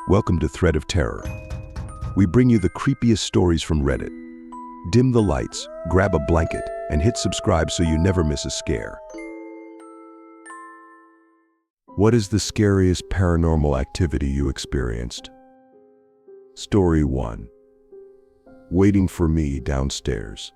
Welcome to Thread of Terror. We bring you the creepiest stories from Reddit. Dim the lights, grab a blanket, and hit subscribe so you never miss a scare. What is the scariest paranormal activity you experienced? Story 1. Waiting for me downstairs.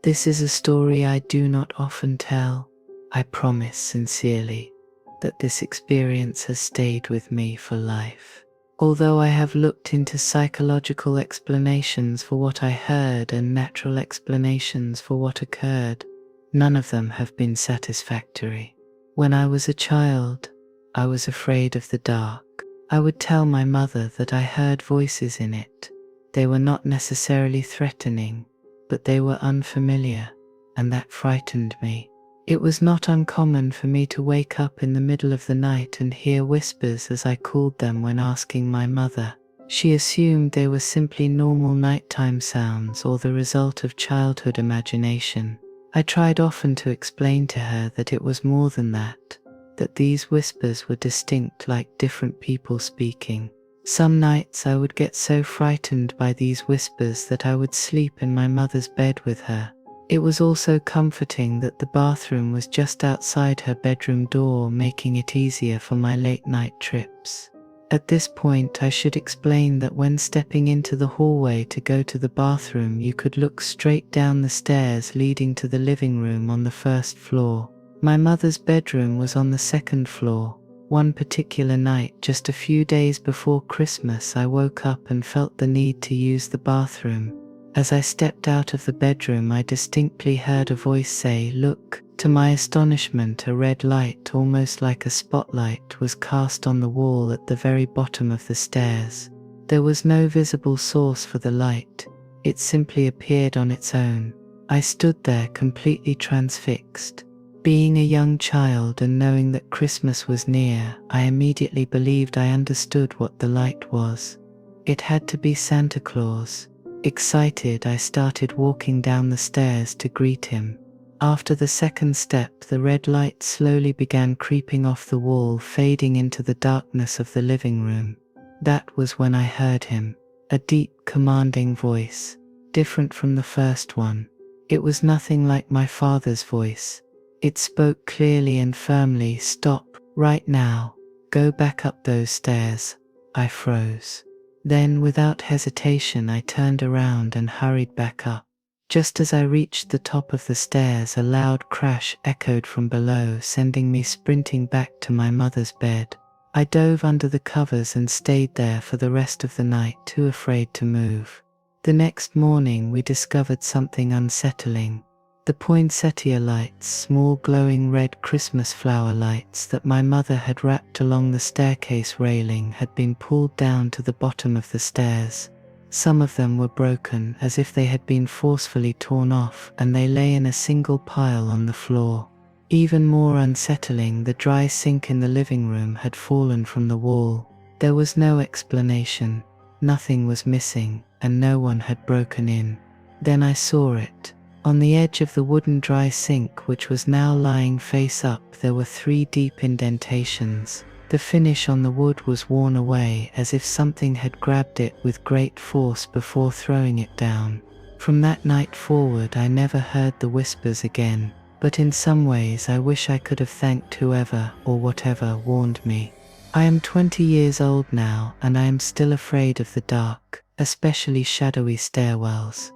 This is a story I do not often tell. I promise sincerely that this experience has stayed with me for life. Although I have looked into psychological explanations for what I heard and natural explanations for what occurred, none of them have been satisfactory. When I was a child, I was afraid of the dark. I would tell my mother that I heard voices in it. They were not necessarily threatening, but they were unfamiliar, and that frightened me. It was not uncommon for me to wake up in the middle of the night and hear whispers, as I called them when asking my mother. She assumed they were simply normal nighttime sounds or the result of childhood imagination. I tried often to explain to her that it was more than that these whispers were distinct, like different people speaking. Some nights I would get so frightened by these whispers that I would sleep in my mother's bed with her. It was also comforting that the bathroom was just outside her bedroom door, making it easier for my late-night trips. At this point, I should explain that when stepping into the hallway to go to the bathroom, you could look straight down the stairs leading to the living room on the first floor. My mother's bedroom was on the second floor. One particular night, just a few days before Christmas, I woke up and felt the need to use the bathroom. As I stepped out of the bedroom, I distinctly heard a voice say, "Look." To my astonishment, a red light, almost like a spotlight, was cast on the wall at the very bottom of the stairs. There was no visible source for the light. It simply appeared on its own. I stood there completely transfixed. Being a young child and knowing that Christmas was near, I immediately believed I understood what the light was. It had to be Santa Claus. Excited, I started walking down the stairs to greet him. After the second step, the red light slowly began creeping off the wall, fading into the darkness of the living room. That was when I heard him. A deep, commanding voice, different from the first one. It was nothing like my father's voice. It spoke clearly and firmly. "Stop, right now. Go back up those stairs." I froze. Then, without hesitation, I turned around and hurried back up. Just as I reached the top of the stairs, a loud crash echoed from below, sending me sprinting back to my mother's bed. I dove under the covers and stayed there for the rest of the night, too afraid to move. The next morning, we discovered something unsettling. The poinsettia lights, small glowing red Christmas flower lights that my mother had wrapped along the staircase railing, had been pulled down to the bottom of the stairs. Some of them were broken, as if they had been forcefully torn off, and they lay in a single pile on the floor. Even more unsettling, the dry sink in the living room had fallen from the wall. There was no explanation. Nothing was missing, and no one had broken in. Then I saw it. On the edge of the wooden dry sink, which was now lying face up, there were 3 deep indentations. The finish on the wood was worn away, as if something had grabbed it with great force before throwing it down. From that night forward, I never heard the whispers again, but in some ways I wish I could have thanked whoever or whatever warned me. I am 20 years old now, and I am still afraid of the dark, especially shadowy stairwells.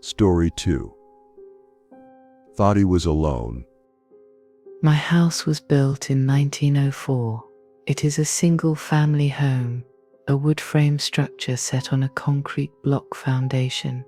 Story 2. Thought he was alone. My house was built in 1904. It is a single-family home, a wood frame structure set on a concrete block foundation.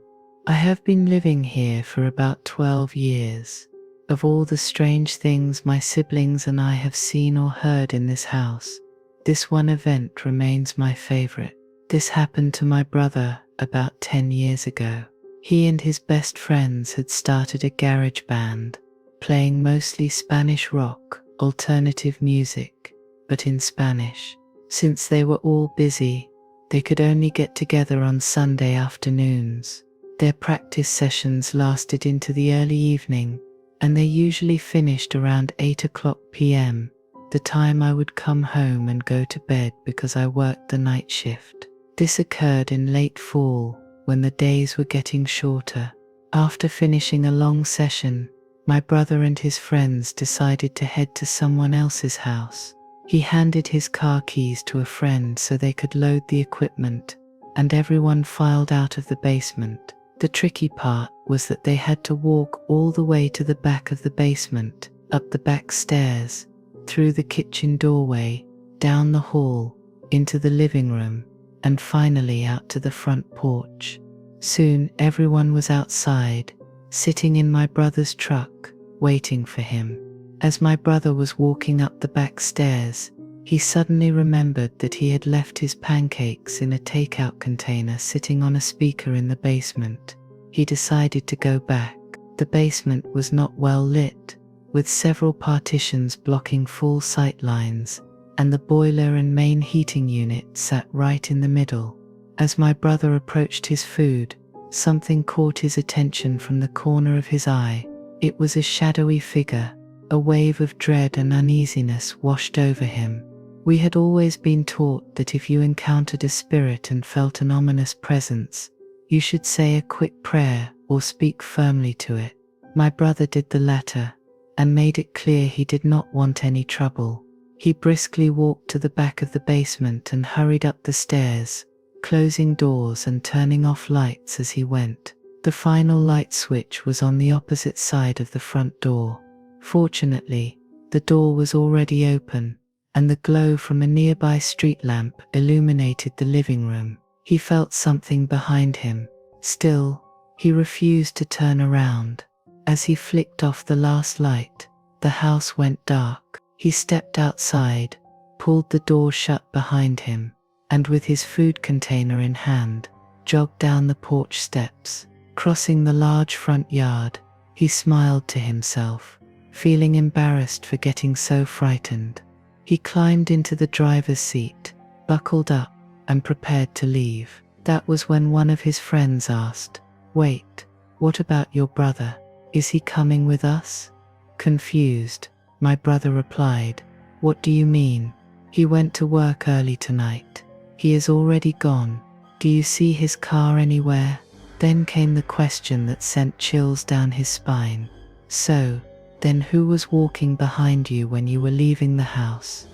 I have been living here for about 12 years. Of all the strange things my siblings and I have seen or heard in this house, this one event remains my favorite. This happened to my brother about 10 years ago. He and his best friends had started a garage band, playing mostly Spanish rock, alternative music, but in Spanish. Since they were all busy, they could only get together on Sunday afternoons. Their practice sessions lasted into the early evening, and they usually finished around 8 o'clock p.m. the time I would come home and go to bed because I worked the night shift. This occurred in late fall, when the days were getting shorter. After finishing a long session, my brother and his friends decided to head to someone else's house. He handed his car keys to a friend so they could load the equipment, and everyone filed out of the basement. The tricky part was that they had to walk all the way to the back of the basement, up the back stairs, through the kitchen doorway, down the hall, into the living room, and finally out to the front porch. Soon everyone was outside, sitting in my brother's truck, waiting for him. As my brother was walking up the back stairs, he suddenly remembered that he had left his pancakes in a takeout container sitting on a speaker in the basement. He decided to go back. The basement was not well lit, with several partitions blocking full sight lines, and the boiler and main heating unit sat right in the middle. As my brother approached his food, something caught his attention from the corner of his eye. It was a shadowy figure. A wave of dread and uneasiness washed over him. We had always been taught that if you encountered a spirit and felt an ominous presence, you should say a quick prayer or speak firmly to it. My brother did the latter, and made it clear he did not want any trouble. He briskly walked to the back of the basement and hurried up the stairs, closing doors and turning off lights as he went. The final light switch was on the opposite side of the front door. Fortunately, the door was already open, and the glow from a nearby street lamp illuminated the living room. He felt something behind him. Still, he refused to turn around. As he flicked off the last light, the house went dark. He stepped outside, pulled the door shut behind him, and with his food container in hand, jogged down the porch steps. Crossing the large front yard, he smiled to himself, feeling embarrassed for getting so frightened. He climbed into the driver's seat, buckled up, and prepared to leave. That was when one of his friends asked, "Wait, what about your brother? Is he coming with us?" Confused, my brother replied, "What do you mean? He went to work early tonight. He is already gone. Do you see his car anywhere?" Then came the question that sent chills down his spine. "So, then who was walking behind you when you were leaving the house?"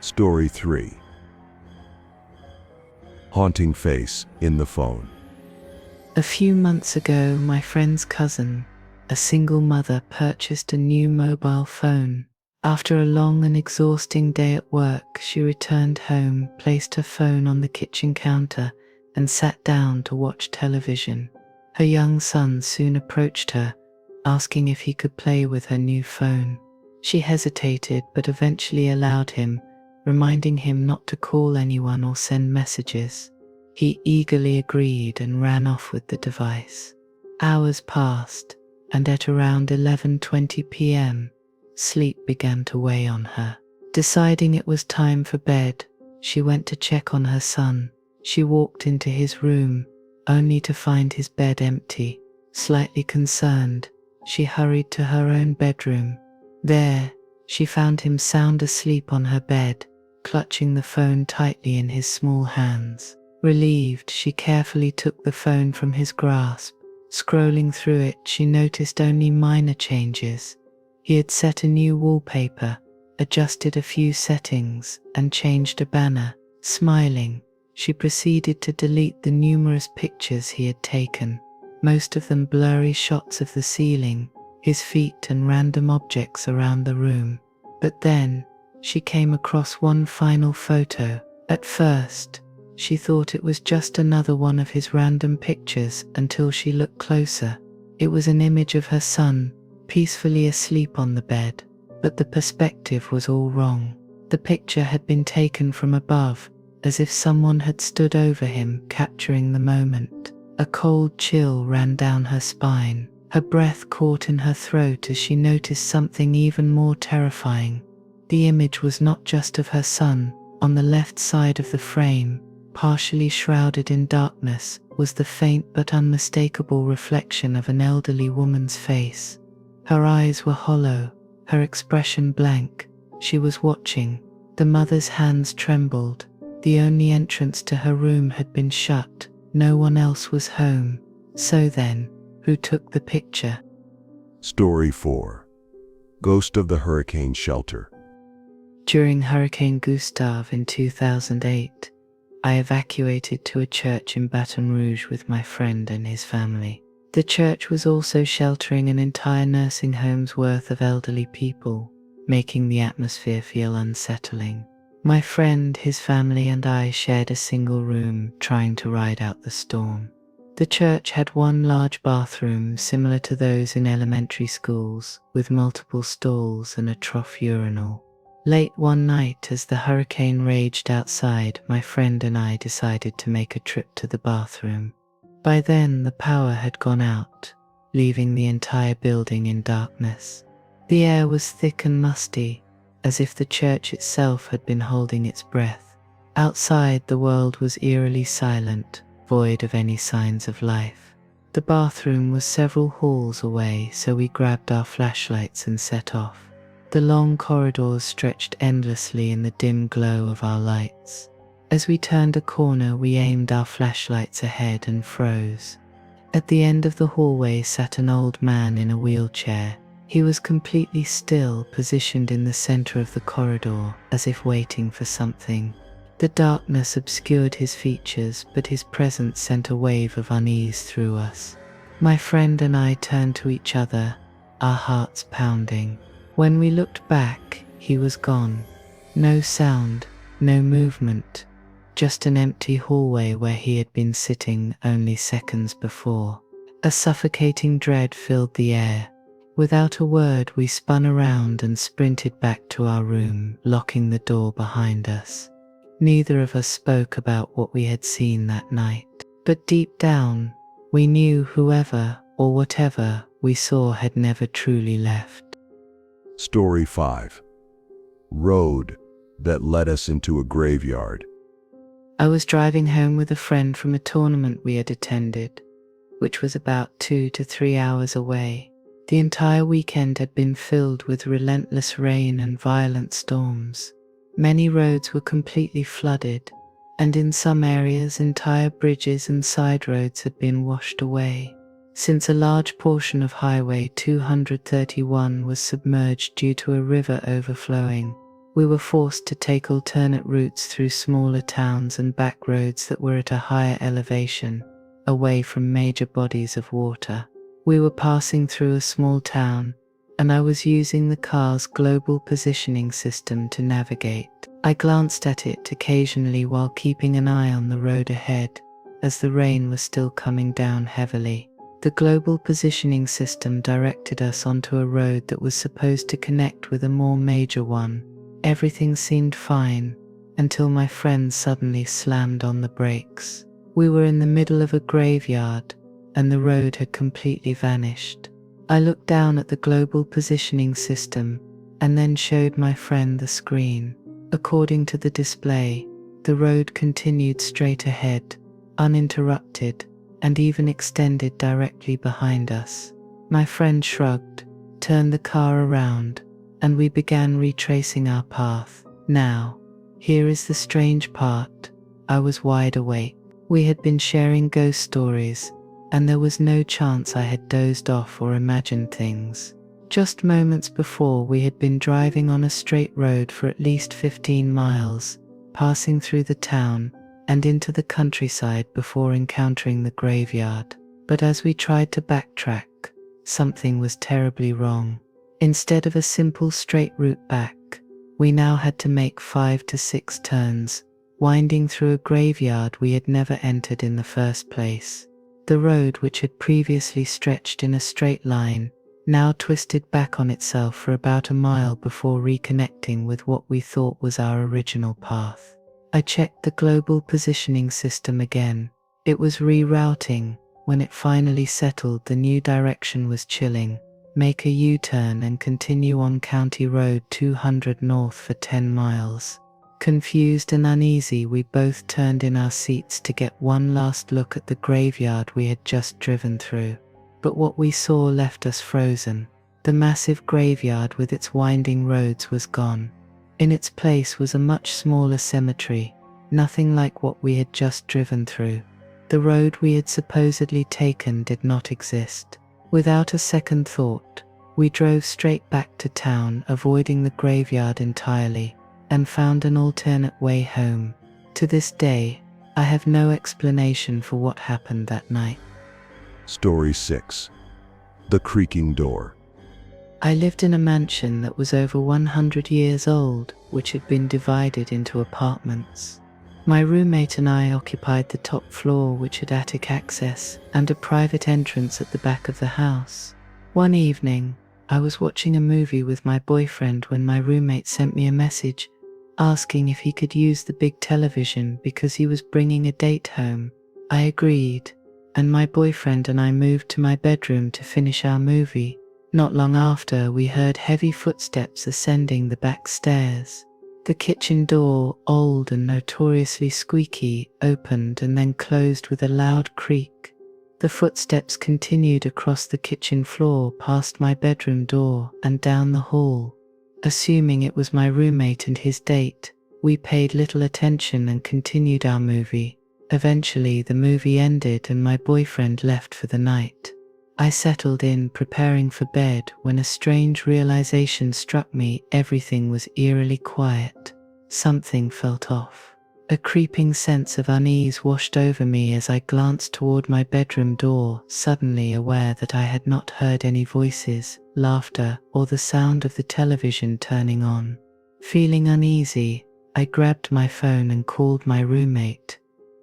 Story 3. Haunting face in the phone. A few months ago, my friend's cousin, a single mother, purchased a new mobile phone. After a long and exhausting day at work, she returned home, placed her phone on the kitchen counter, and sat down to watch television. Her young son soon approached her, asking if he could play with her new phone. She hesitated but eventually allowed him, reminding him not to call anyone or send messages. He eagerly agreed and ran off with the device. Hours passed, and at around 11:20 p.m., sleep began to weigh on her. Deciding it was time for bed, she went to check on her son. She walked into his room, only to find his bed empty. Slightly concerned, she hurried to her own bedroom. There, she found him sound asleep on her bed, clutching the phone tightly in his small hands. Relieved, she carefully took the phone from his grasp. Scrolling through it, she noticed only minor changes. He had set a new wallpaper, adjusted a few settings, and changed a banner. Smiling, she proceeded to delete the numerous pictures he had taken, most of them blurry shots of the ceiling, his feet, and random objects around the room. But then, she came across one final photo. At first, she thought it was just another one of his random pictures until she looked closer. It was an image of her son, peacefully asleep on the bed. But the perspective was all wrong. The picture had been taken from above, as if someone had stood over him, capturing the moment. A cold chill ran down her spine. Her breath caught in her throat as she noticed something even more terrifying. The image was not just of her son. On the left side of the frame, partially shrouded in darkness, was the faint but unmistakable reflection of an elderly woman's face. Her eyes were hollow, her expression blank. She was watching. The mother's hands trembled. The only entrance to her room had been shut. No one else was home. So then, who took the picture? Story 4. Ghost of the Hurricane Shelter. During Hurricane Gustav in 2008, I evacuated to a church in Baton Rouge with my friend and his family. The church was also sheltering an entire nursing home's worth of elderly people, making the atmosphere feel unsettling. My friend, his family, and I shared a single room, trying to ride out the storm. The church had one large bathroom similar to those in elementary schools, with multiple stalls and a trough urinal. Late one night, as the hurricane raged outside, my friend and I decided to make a trip to the bathroom. By then, the power had gone out, leaving the entire building in darkness. The air was thick and musty, as if the church itself had been holding its breath. Outside, the world was eerily silent, void of any signs of life. The bathroom was several halls away, so we grabbed our flashlights and set off. The long corridors stretched endlessly in the dim glow of our lights. As we turned a corner, we aimed our flashlights ahead and froze. At the end of the hallway sat an old man in a wheelchair. He was completely still, positioned in the center of the corridor, as if waiting for something. The darkness obscured his features, but his presence sent a wave of unease through us. My friend and I turned to each other, our hearts pounding. When we looked back, he was gone. No sound, no movement, just an empty hallway where he had been sitting only seconds before. A suffocating dread filled the air. Without a word, we spun around and sprinted back to our room, locking the door behind us. Neither of us spoke about what we had seen that night, but deep down, we knew whoever or whatever we saw had never truly left. Story 5. Road that led us into a graveyard. I was driving home with a friend from a tournament we had attended, which was about 2 to 3 hours away. The entire weekend had been filled with relentless rain and violent storms. Many roads were completely flooded, and in some areas entire bridges and side roads had been washed away. Since a large portion of Highway 231 was submerged due to a river overflowing, we were forced to take alternate routes through smaller towns and back roads that were at a higher elevation, away from major bodies of water. We were passing through a small town, and I was using the car's global positioning system to navigate. I glanced at it occasionally while keeping an eye on the road ahead, as the rain was still coming down heavily. The global positioning system directed us onto a road that was supposed to connect with a more major one. Everything seemed fine, until my friend suddenly slammed on the brakes. We were in the middle of a graveyard, and the road had completely vanished. I looked down at the global positioning system and then showed my friend the screen. According to the display, the road continued straight ahead, uninterrupted, and even extended directly behind us. My friend shrugged, turned the car around, and we began retracing our path. Now, here is the strange part. I was wide awake. We had been sharing ghost stories, and there was no chance I had dozed off or imagined things. Just moments before, we had been driving on a straight road for at least 15 miles, passing through the town and into the countryside before encountering the graveyard. But as we tried to backtrack, something was terribly wrong. Instead of a simple straight route back, we now had to make 5 to 6 turns, winding through a graveyard we had never entered in the first place. The road, which had previously stretched in a straight line, now twisted back on itself for about a mile before reconnecting with what we thought was our original path. I checked the global positioning system again. It was rerouting. When it finally settled, the new direction was chilling. Make a U-turn and continue on County Road 200 north for 10 miles. Confused and uneasy, we both turned in our seats to get one last look at the graveyard we had just driven through. But what we saw left us frozen. The massive graveyard with its winding roads was gone. In its place was a much smaller cemetery, nothing like what we had just driven through. The road we had supposedly taken did not exist. Without a second thought, we drove straight back to town, avoiding the graveyard entirely, and found an alternate way home. To this day, I have no explanation for what happened that night. Story 6. The Creaking Door. I lived in a mansion that was over 100 years old, which had been divided into apartments. My roommate and I occupied the top floor, which had attic access and a private entrance at the back of the house. One evening, I was watching a movie with my boyfriend when my roommate sent me a message asking if he could use the big television because he was bringing a date home. I agreed, and my boyfriend and I moved to my bedroom to finish our movie. Not long after, we heard heavy footsteps ascending the back stairs. The kitchen door, old and notoriously squeaky, opened and then closed with a loud creak. The footsteps continued across the kitchen floor, past my bedroom door, and down the hall. Assuming it was my roommate and his date, we paid little attention and continued our movie. Eventually, the movie ended and my boyfriend left for the night. I settled in, preparing for bed, when a strange realization struck me. Everything was eerily quiet. Something felt off. A creeping sense of unease washed over me as I glanced toward my bedroom door, suddenly aware that I had not heard any voices, laughter, or the sound of the television turning on. Feeling uneasy, I grabbed my phone and called my roommate.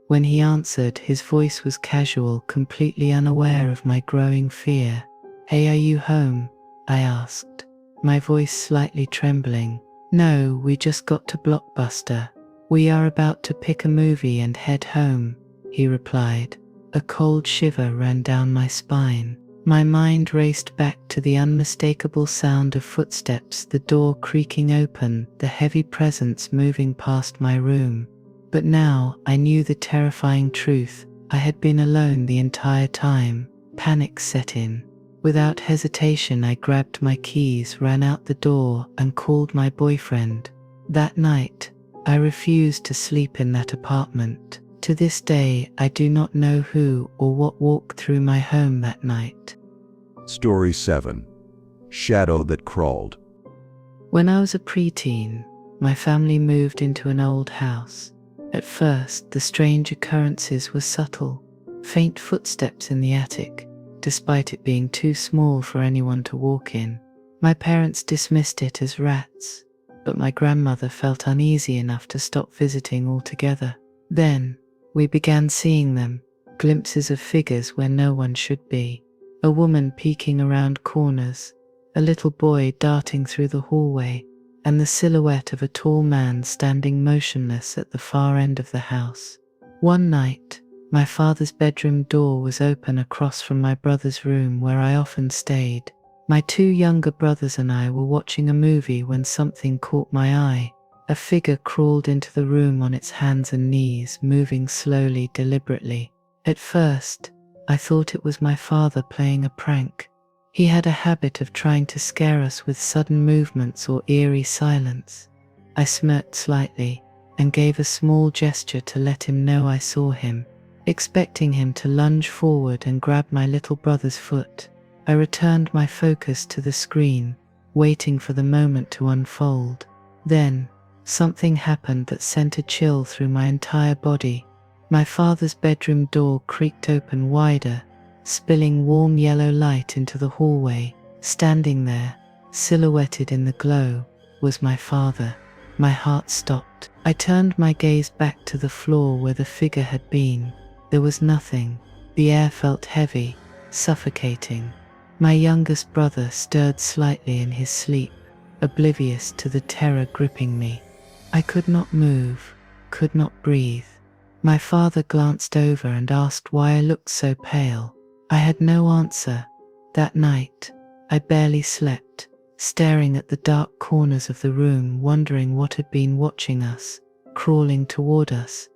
When he answered, his voice was casual, completely unaware of my growing fear. "Hey, are you home?" I asked, my voice slightly trembling. "No, we just got to Blockbuster. We are about to pick a movie and head home," he replied. A cold shiver ran down my spine. My mind raced back to the unmistakable sound of footsteps, the door creaking open, the heavy presence moving past my room. But now I knew the terrifying truth. I had been alone the entire time. Panic set in. Without hesitation, I grabbed my keys, ran out the door, and called my boyfriend. That night, I refused to sleep in that apartment. To this day, I do not know who or what walked through my home that night. Story 7. Shadow that Crawled. When I was a preteen, my family moved into an old house. At first, the strange occurrences were subtle, faint footsteps in the attic, despite it being too small for anyone to walk in. My parents dismissed it as rats, but my grandmother felt uneasy enough to stop visiting altogether. Then, we began seeing them, glimpses of figures where no one should be. A woman peeking around corners, a little boy darting through the hallway, and the silhouette of a tall man standing motionless at the far end of the house. One night, my father's bedroom door was open across from my brother's room where I often stayed. My two younger brothers and I were watching a movie when something caught my eye. A figure crawled into the room on its hands and knees, moving slowly, deliberately. At first, I thought it was my father playing a prank. He had a habit of trying to scare us with sudden movements or eerie silence. I smirked slightly and gave a small gesture to let him know I saw him, expecting him to lunge forward and grab my little brother's foot. I returned my focus to the screen, waiting for the moment to unfold. Then, something happened that sent a chill through my entire body. My father's bedroom door creaked open wider, spilling warm yellow light into the hallway. Standing there, silhouetted in the glow, was my father. My heart stopped. I turned my gaze back to the floor where the figure had been. There was nothing. The air felt heavy, suffocating. My youngest brother stirred slightly in his sleep, oblivious to the terror gripping me. I could not move, could not breathe. My father glanced over and asked why I looked so pale. I had no answer. That night, I barely slept, staring at the dark corners of the room, wondering what had been watching us, crawling toward us.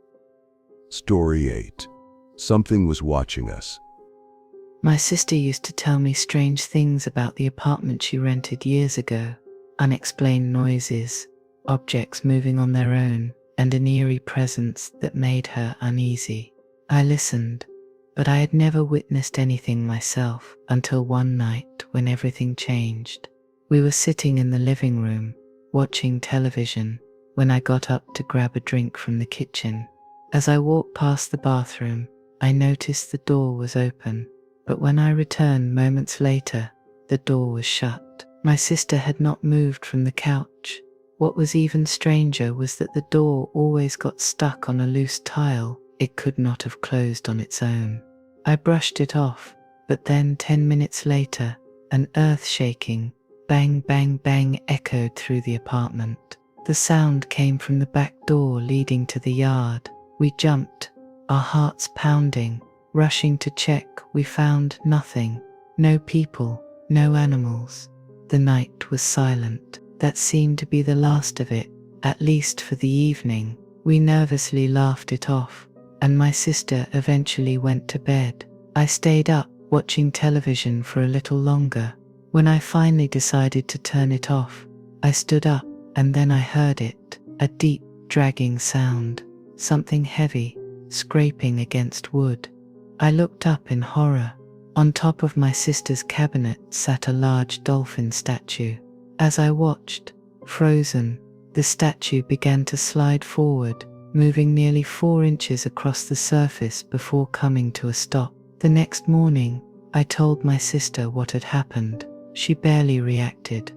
Story 8. Something was watching us. My sister used to tell me strange things about the apartment she rented years ago. Unexplained noises, objects moving on their own, and an eerie presence that made her uneasy. I listened, but I had never witnessed anything myself until one night when everything changed. We were sitting in the living room, watching television, when I got up to grab a drink from the kitchen. As I walked past the bathroom, I noticed the door was open, but when I returned moments later, the door was shut. My sister had not moved from the couch. What was even stranger was that the door always got stuck on a loose tile. It could not have closed on its own. I brushed it off, but then 10 minutes later, an earth-shaking bang bang bang echoed through the apartment. The sound came from the back door leading to the yard. We jumped, our hearts pounding. Rushing to check, we found nothing. No people, no animals. The night was silent. That seemed to be the last of it, at least for the evening. We nervously laughed it off, and my sister eventually went to bed. I stayed up, watching television for a little longer. When I finally decided to turn it off, I stood up, and then I heard it, a deep, dragging sound, something heavy, scraping against wood. I looked up in horror. On top of my sister's cabinet sat a large dolphin statue. As I watched, frozen, the statue began to slide forward, moving nearly 4 inches across the surface before coming to a stop. The next morning, I told my sister what had happened. She barely reacted.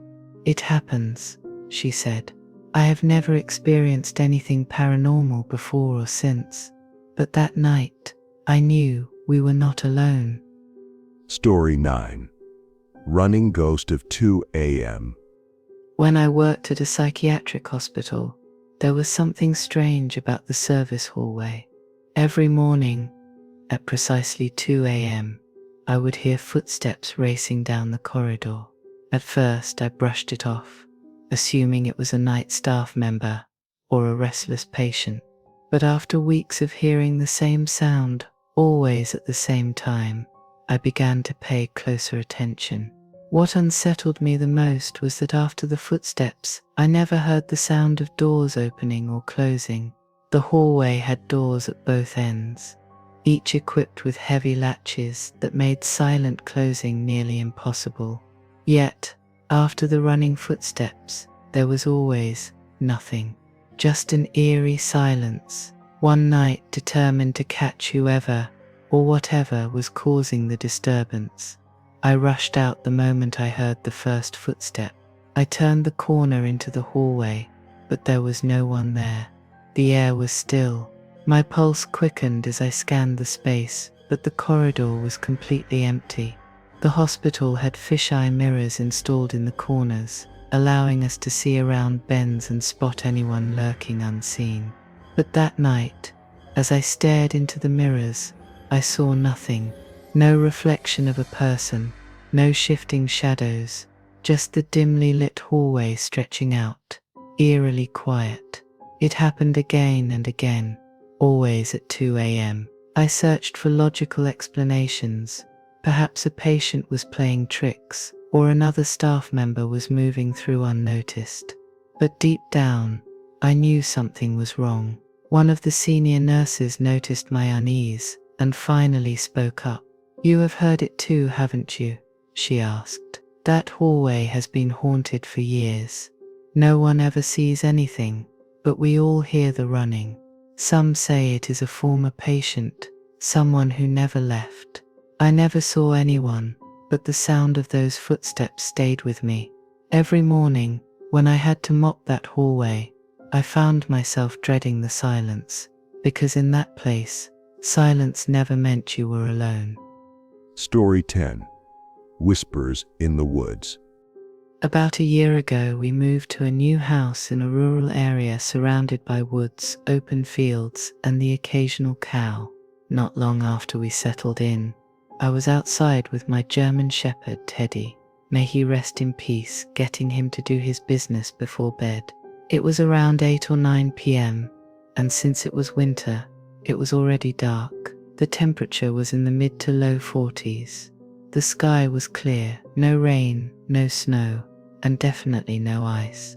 "It happens," she said. "I have never experienced anything paranormal before or since, but that night, I knew we were not alone." Story 9. Running Ghost of 2 a.m. When I worked at a psychiatric hospital, there was something strange about the service hallway. Every morning, at precisely 2 a.m., I would hear footsteps racing down the corridor. At first, I brushed it off, assuming it was a night staff member or a restless patient. But after weeks of hearing the same sound, always at the same time, I began to pay closer attention. What unsettled me the most was that after the footsteps, I never heard the sound of doors opening or closing. The hallway had doors at both ends, each equipped with heavy latches that made silent closing nearly impossible. Yet, after the running footsteps, there was always nothing, just an eerie silence. One night, determined to catch whoever or whatever was causing the disturbance, I rushed out the moment I heard the first footstep. I turned the corner into the hallway, but there was no one there. The air was still. My pulse quickened as I scanned the space, but the corridor was completely empty. The hospital had fisheye mirrors installed in the corners, allowing us to see around bends and spot anyone lurking unseen. But that night, as I stared into the mirrors, I saw nothing. No reflection of a person, no shifting shadows, just the dimly lit hallway stretching out, eerily quiet. It happened again and again, always at 2 a.m. I searched for logical explanations. Perhaps a patient was playing tricks, or another staff member was moving through unnoticed. But deep down, I knew something was wrong. One of the senior nurses noticed my unease and finally spoke up. "You have heard it too, haven't you?" she asked. "That hallway has been haunted for years. No one ever sees anything, but we all hear the running. Some say it is a former patient, someone who never left. I never saw anyone, but the sound of those footsteps stayed with me. Every morning, when I had to mop that hallway, I found myself dreading the silence, because in that place, silence never meant you were alone." Story 10. Whispers in the Woods. About a year ago, we moved to a new house in a rural area surrounded by woods, open fields, and the occasional cow. Not long after we settled in, I was outside with my German Shepherd, Teddy. May he rest in peace, getting him to do his business before bed. It was around 8 or 9 p.m., and since it was winter, it was already dark. The temperature was in the mid to low 40s. The sky was clear, no rain, no snow, and definitely no ice.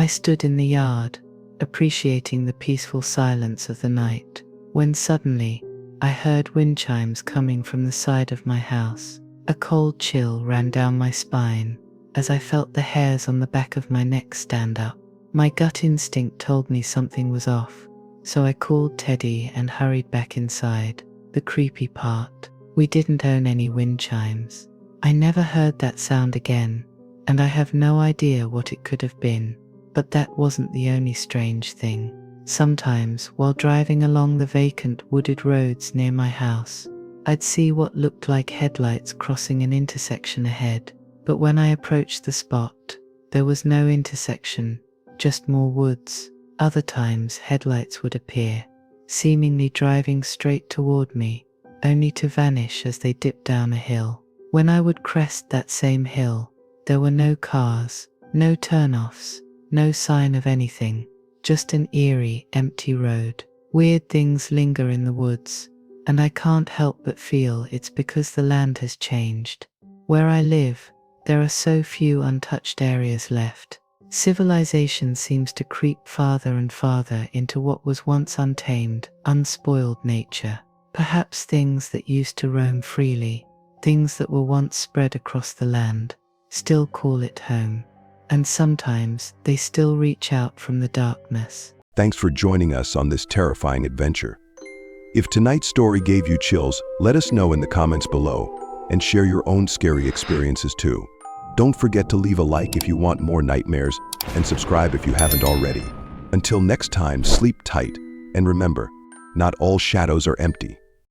I stood in the yard, appreciating the peaceful silence of the night, when suddenly I heard wind chimes coming from the side of my house. A cold chill ran down my spine as I felt the hairs on the back of my neck stand up. My gut instinct told me something was off, so I called Teddy and hurried back inside. The creepy part: we didn't own any wind chimes. I never heard that sound again, and I have no idea what it could have been. But that wasn't the only strange thing. Sometimes, while driving along the vacant wooded roads near my house, I'd see what looked like headlights crossing an intersection ahead. But when I approached the spot, there was no intersection, just more woods. Other times, headlights would appear, seemingly driving straight toward me, only to vanish as they dipped down a hill. When I would crest that same hill, there were no cars, no turnoffs, no sign of anything, just an eerie, empty road. Weird things linger in the woods, and I can't help but feel it's because the land has changed. Where I live, there are so few untouched areas left. Civilization seems to creep farther and farther into what was once untamed, unspoiled nature. Perhaps things that used to roam freely, things that were once spread across the land, still call it home. And sometimes they still reach out from the darkness. Thanks for joining us on this terrifying adventure. If tonight's story gave you chills, let us know in the comments below and share your own scary experiences too. Don't forget to leave a like if you want more nightmares and subscribe if you haven't already. Until next time, sleep tight and remember, not all shadows are empty.